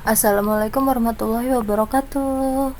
Assalamualaikum warahmatullahi wabarakatuh.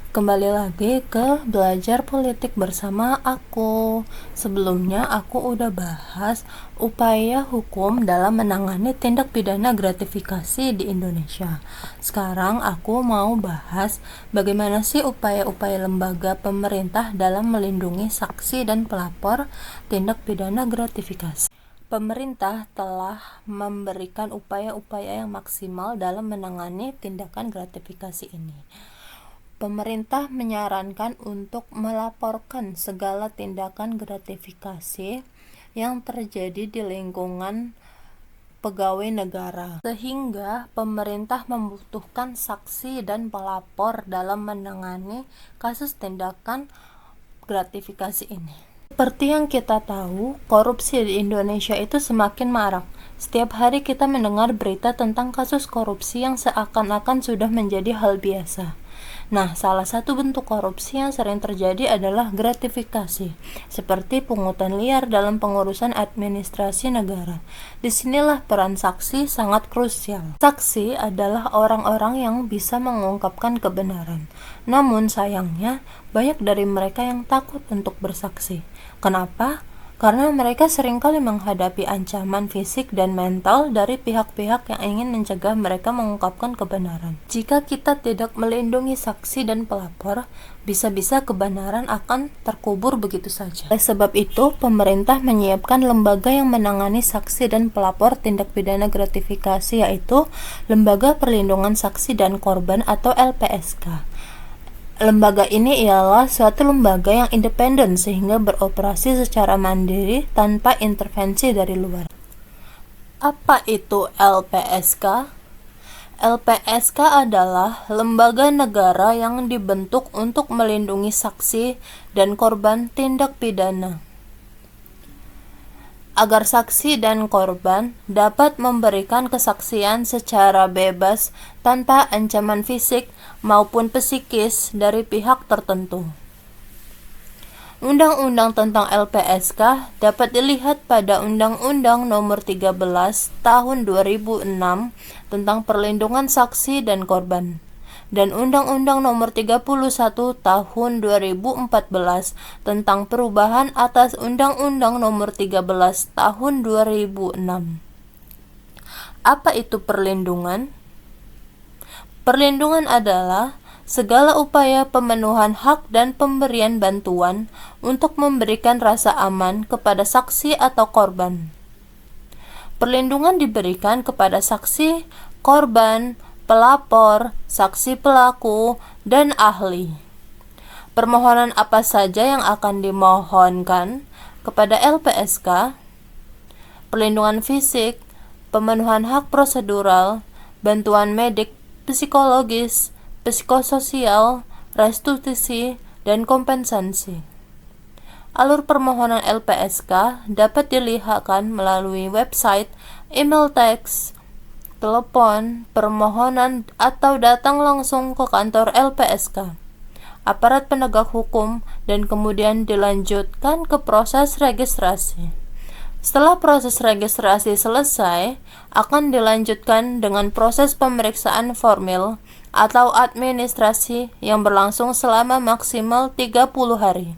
Kembali lagi ke belajar politik bersama aku. Sebelumnya aku udah bahas upaya hukum dalam menangani tindak pidana gratifikasi di Indonesia. Sekarang aku mau bahas bagaimana sih upaya-upaya lembaga pemerintah dalam melindungi saksi dan pelapor tindak pidana gratifikasi. Pemerintah telah memberikan upaya-upaya yang maksimal dalam menangani tindakan gratifikasi ini. Pemerintah menyarankan untuk melaporkan segala tindakan gratifikasi yang terjadi di lingkungan pegawai negara, sehingga pemerintah membutuhkan saksi dan pelapor dalam menangani kasus tindakan gratifikasi ini. Seperti yang kita tahu, korupsi di Indonesia itu semakin marak. Setiap hari kita mendengar berita tentang kasus korupsi yang seakan-akan sudah menjadi hal biasa. Nah, salah satu bentuk korupsi yang sering terjadi adalah gratifikasi, seperti pungutan liar dalam pengurusan administrasi negara. Disinilah peran saksi sangat krusial. Saksi adalah orang-orang yang bisa mengungkapkan kebenaran. Namun sayangnya, banyak dari mereka yang takut untuk bersaksi. Kenapa? Karena mereka seringkali menghadapi ancaman fisik dan mental dari pihak-pihak yang ingin mencegah mereka mengungkapkan kebenaran. Jika kita tidak melindungi saksi dan pelapor, bisa-bisa kebenaran akan terkubur begitu saja. Oleh sebab itu, pemerintah menyiapkan lembaga yang menangani saksi dan pelapor tindak pidana gratifikasi, yaitu Lembaga Perlindungan Saksi dan Korban atau LPSK. Lembaga ini ialah suatu lembaga yang independen sehingga beroperasi secara mandiri tanpa intervensi dari luar. Apa itu LPSK? LPSK adalah lembaga negara yang dibentuk untuk melindungi saksi dan korban tindak pidana, agar saksi dan korban dapat memberikan kesaksian secara bebas tanpa ancaman fisik maupun psikis dari pihak tertentu. Undang-undang tentang LPSK dapat dilihat pada Undang-Undang Nomor 13 Tahun 2006 tentang Perlindungan Saksi dan Korban, dan Undang-Undang Nomor 31 Tahun 2014 tentang perubahan atas Undang-Undang Nomor 13 Tahun 2006. Apa itu perlindungan? Perlindungan adalah segala upaya pemenuhan hak dan pemberian bantuan untuk memberikan rasa aman kepada saksi atau korban. Perlindungan diberikan kepada saksi, korban, pelapor, saksi pelaku, dan ahli. Permohonan apa saja yang akan dimohonkan kepada LPSK? Perlindungan fisik, pemenuhan hak prosedural, bantuan medik, psikologis, psikososial, restitusi, dan kompensasi. Alur permohonan LPSK dapat dilihatkan melalui website, email teks, telepon, permohonan, atau datang langsung ke kantor LPSK, aparat penegak hukum, dan kemudian dilanjutkan ke proses registrasi. Setelah proses registrasi selesai, akan dilanjutkan dengan proses pemeriksaan formil atau administrasi yang berlangsung selama maksimal 30 hari.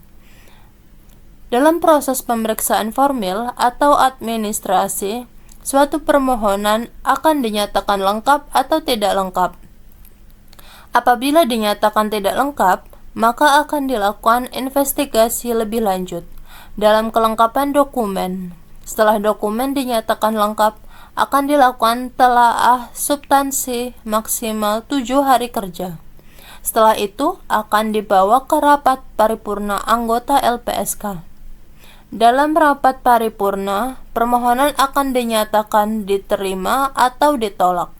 Dalam proses pemeriksaan formil atau administrasi, suatu permohonan akan dinyatakan lengkap atau tidak lengkap. Apabila dinyatakan tidak lengkap, maka akan dilakukan investigasi lebih lanjut dalam kelengkapan dokumen. Setelah dokumen dinyatakan lengkap, akan dilakukan telaah substansi maksimal 7 hari kerja. Setelah itu akan dibawa ke rapat paripurna anggota LPSK. Dalam rapat paripurna, permohonan akan dinyatakan diterima atau ditolak.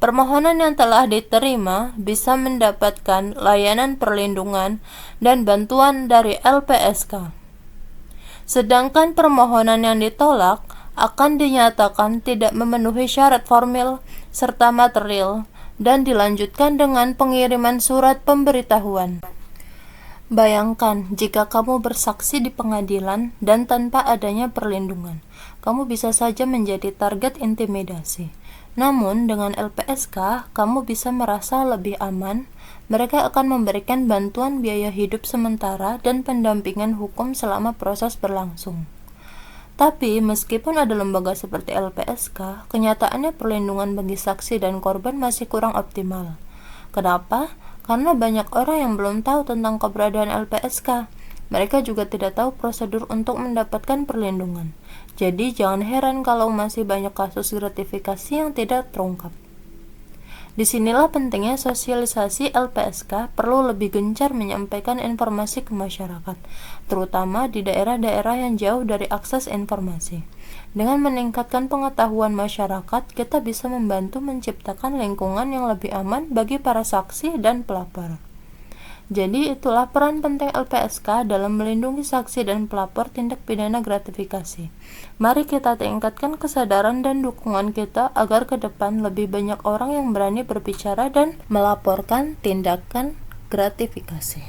Permohonan yang telah diterima bisa mendapatkan layanan perlindungan dan bantuan dari LPSK. Sedangkan permohonan yang ditolak akan dinyatakan tidak memenuhi syarat formil serta material dan dilanjutkan dengan pengiriman surat pemberitahuan. Bayangkan jika kamu bersaksi di pengadilan dan tanpa adanya perlindungan, kamu bisa saja menjadi target intimidasi. Namun, dengan LPSK, kamu bisa merasa lebih aman. Mereka akan memberikan bantuan biaya hidup sementara dan pendampingan hukum selama proses berlangsung. Tapi, meskipun ada lembaga seperti LPSK, kenyataannya perlindungan bagi saksi dan korban masih kurang optimal. Kenapa? Karena banyak orang yang belum tahu tentang keberadaan LPSK. Mereka juga tidak tahu prosedur untuk mendapatkan perlindungan. Jadi, jangan heran kalau masih banyak kasus gratifikasi yang tidak terungkap. Disinilah pentingnya sosialisasi LPSK perlu lebih gencar menyampaikan informasi ke masyarakat, terutama di daerah-daerah yang jauh dari akses informasi. Dengan meningkatkan pengetahuan masyarakat, kita bisa membantu menciptakan lingkungan yang lebih aman bagi para saksi dan pelapor. Jadi itulah peran penting LPSK dalam melindungi saksi dan pelapor tindak pidana gratifikasi. Mari kita tingkatkan kesadaran dan dukungan kita agar ke depan lebih banyak orang yang berani berbicara dan melaporkan tindakan gratifikasi.